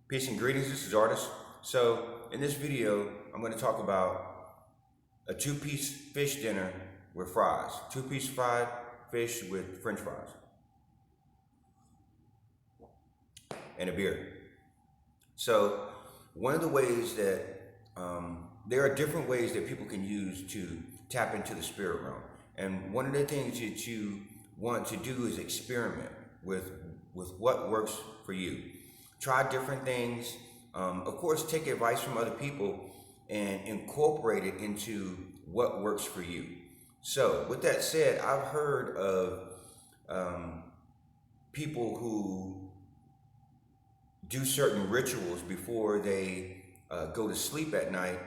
Peace and greetings, this is Artist. So in this video, I'm going to talk about a two-piece fish dinner with fries. Two-piece fried fish with french fries. And a beer. So one of the ways that, there are different ways that people can use to tap into the spirit realm. And one of the things that you want to do is experiment with what works for you. Try different things. Of course, take advice from other people and incorporate it into what works for you. So with that said, I've heard of people who do certain rituals before they go to sleep at night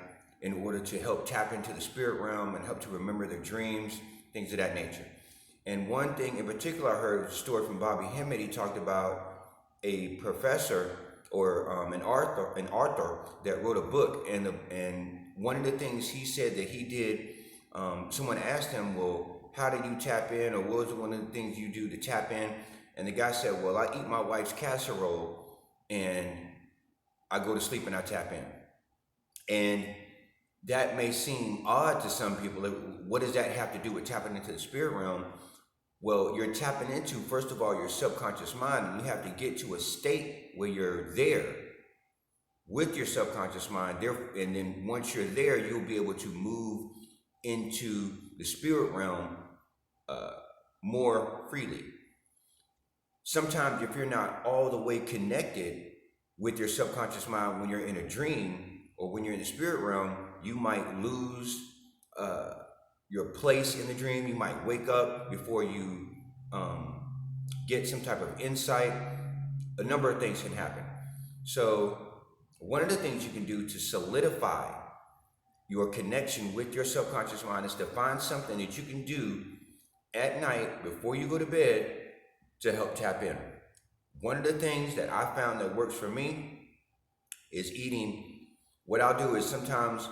in order to help tap into the spirit realm and help to remember their dreams, things of that nature. And one thing in particular, I heard a story from Bobby Hemmett. He talked about a professor or an author that wrote a book, and one of the things he said that he did, someone asked him, well, how did you tap in, or what was one of the things you do to tap in? And the guy said, well, I eat my wife's casserole and I go to sleep and I tap in. And that may seem odd to some people. What does that have to do with tapping into the spirit realm? Well, you're tapping into, first of all, your subconscious mind, and you have to get to a state where you're there with your subconscious mind. And then once you're there, you'll be able to move into the spirit realm more freely. Sometimes if you're not all the way connected with your subconscious mind when you're in a dream or when you're in the spirit realm, you might lose your place in the dream. You might wake up before you get some type of insight. A number of things can happen. So one of the things you can do to solidify your connection with your subconscious mind is to find something that you can do at night before you go to bed to help tap in. One of the things that I found that works for me is eating. What I'll do is sometimes,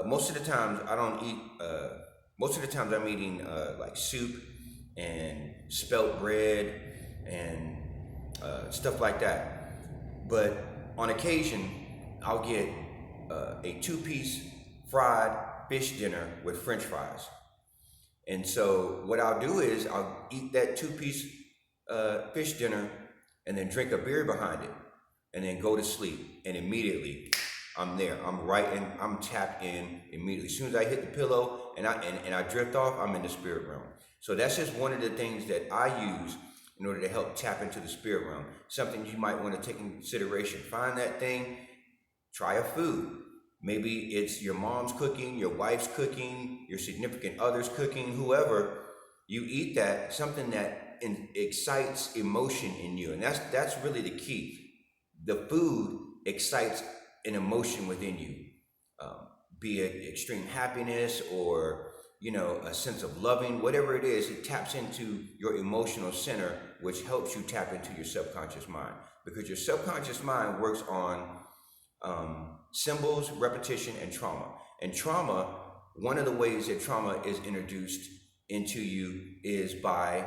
most of the times I don't eat, most of the times I'm eating like soup and spelt bread and stuff like that. But on occasion, I'll get a two-piece fried fish dinner with french fries. And so what I'll do is I'll eat that two-piece fish dinner and then drink a beer behind it and then go to sleep, and immediately I'm there. I'm tapped in immediately. As soon as I hit the pillow and I drift off, I'm in the spirit realm. So that's just one of the things that I use in order to help tap into the spirit realm. Something you might want to take into consideration. Find that thing, try a food. Maybe it's your mom's cooking, your wife's cooking, your significant other's cooking, whoever. You eat that, something that excites emotion in you. And that's really the key. The food excites an emotion within you, be it extreme happiness or a sense of loving, whatever it is. It taps into your emotional center, which helps you tap into your subconscious mind, because your subconscious mind works on symbols, repetition, and trauma. And trauma, one of the ways that trauma is introduced into you is by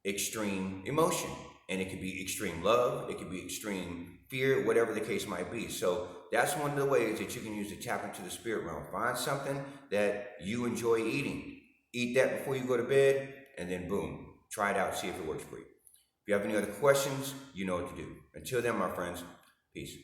extreme emotion. And it could be extreme love, it could be extreme fear, whatever the case might be. So that's one of the ways that you can use to tap into the spirit realm. Find something that you enjoy eating. Eat that before you go to bed, and then boom, try it out, see if it works for you. If you have any other questions, you know what to do. Until then, my friends, peace.